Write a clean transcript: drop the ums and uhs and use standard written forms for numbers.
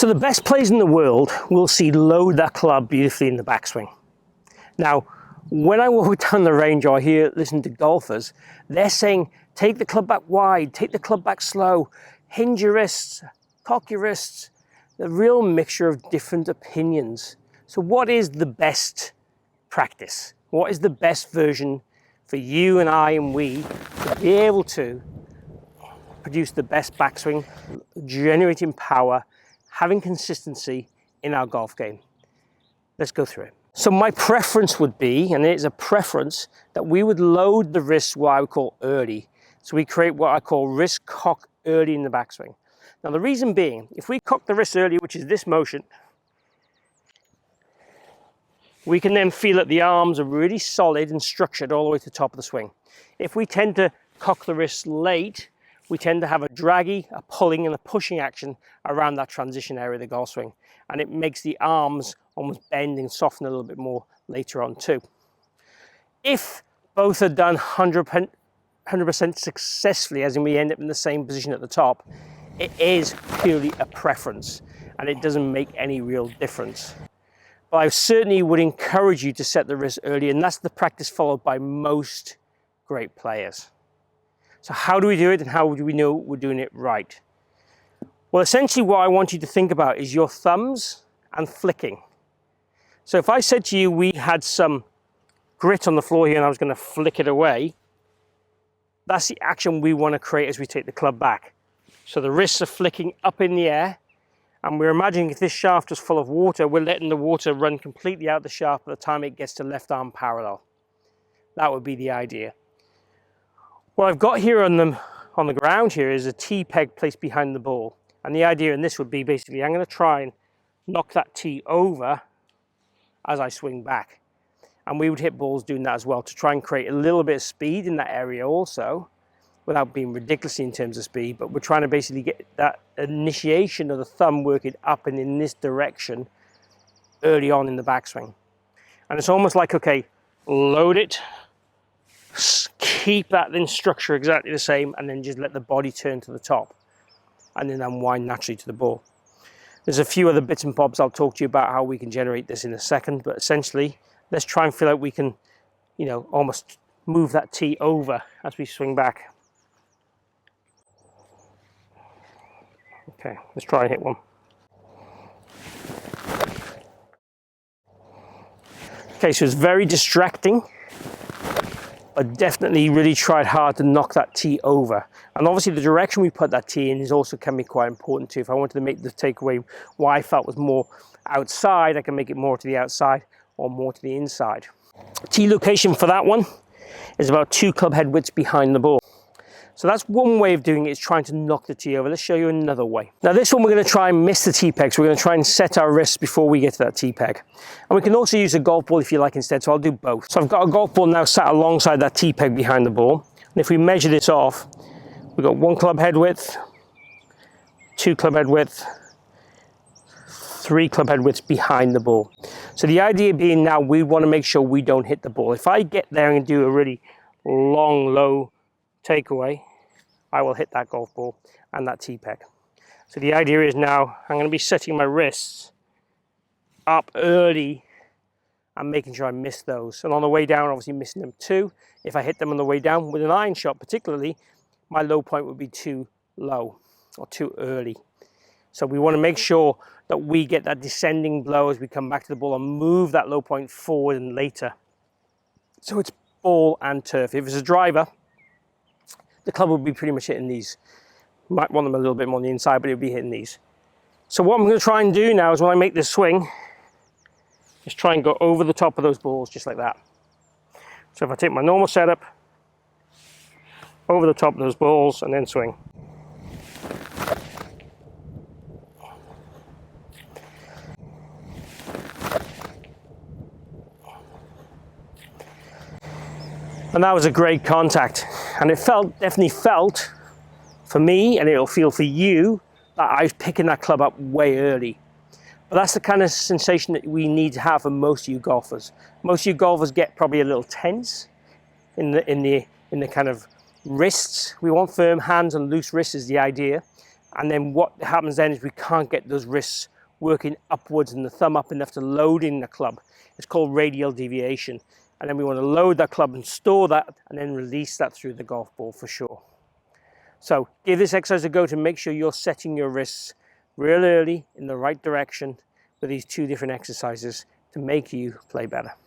So the best players in the world will see load that club beautifully in the backswing. Now, when I walk down the range or listen to golfers, they're saying, take the club back wide, take the club back slow, hinge your wrists, cock your wrists. The real mixture of different opinions. So what is the best practice? What is the best version for you and I and we to be able to produce the best backswing, generating power, having consistency in our golf game? Let's go through it. So my preference would be, and it is a preference, that we would load the wrists what I would call early. So we create what I call wrist cock early in the backswing. Now the reason being, if we cock the wrist early, which is this motion, we can then feel that the arms are really solid and structured all the way to the top of the swing. If we tend to cock the wrists late, we tend to have a draggy, a pulling and a pushing action around that transition area of the golf swing. And it makes the arms almost bend and soften a little bit more later on too. If both are done 100% successfully, as in we end up in the same position at the top, it is purely a preference and it doesn't make any real difference. But I certainly would encourage you to set the wrist early, and that's the practice followed by most great players. So how do we do it, and how do we know we're doing it right? Well, essentially what I want you to think about is your thumbs and flicking. So if I said to you we had some grit on the floor here and I was going to flick it away, that's the action we want to create as we take the club back. So the wrists are flicking up in the air, and we're imagining if this shaft was full of water, we're letting the water run completely out the shaft by the time it gets to left arm parallel. That would be the idea. What I've got here on the ground here is a tee peg placed behind the ball. And the idea in this would be basically, I'm going to try and knock that tee over as I swing back. And we would hit balls doing that as well to try and create a little bit of speed in that area also, without being ridiculous in terms of speed, but we're trying to basically get that initiation of the thumb working up and in this direction early on in the backswing. And it's almost like, okay, load it, keep that then structure exactly the same, and then just let the body turn to the top and then unwind naturally to the ball. There's a few other bits and bobs I'll talk to you about how we can generate this in a second, but essentially let's try and feel like we can, you know, almost move that tee over as we swing back. Okay, let's try and hit one. Okay, so it's very distracting, but definitely really tried hard to knock that tee over. And obviously the direction we put that tee in is also can be quite important too. If I wanted to make the takeaway what I felt was more outside, I can make it more to the outside or more to the inside. Tee location for that one is about 2 club head widths behind the ball. So that's one way of doing it, is trying to knock the tee over. Let's show you another way. Now this one we're going to try and miss the tee peg, so we're going to try and set our wrists before we get to that tee peg. And we can also use a golf ball if you like instead, so I'll do both. So I've got a golf ball now sat alongside that tee peg behind the ball. And if we measure this off, we've got 1 club head width, 2 club head width, 3 club head widths behind the ball. So the idea being now we want to make sure we don't hit the ball. If I get there and do a really long, low takeaway, I will hit that golf ball and that tee peg. So the idea is now I'm going to be setting my wrists up early and making sure I miss those. And on the way down, obviously missing them too. If I hit them on the way down with an iron shot particularly, my low point would be too low or too early. So we want to make sure that we get that descending blow as we come back to the ball and move that low point forward and later. So it's ball and turf. If it's a driver, the club will be pretty much hitting these. Might want them a little bit more on the inside, but it'll be hitting these. So what I'm going to try and do now is when I make this swing, is try and go over the top of those balls just like that. So if I take my normal setup, over the top of those balls and then swing. And that was a great contact, and it definitely felt for me, and it'll feel for you, that I was picking that club up way early. But that's the kind of sensation that we need to have for most of you golfers. Most of you golfers get probably a little tense in the kind of wrists. We want firm hands and loose wrists is the idea. And then what happens then is we can't get those wrists working upwards and the thumb up enough to load in the club. It's called radial deviation. And then we want to load that club and store that and then release that through the golf ball for sure. So give this exercise a go to make sure you're setting your wrists real early in the right direction with these two different exercises to make you play better.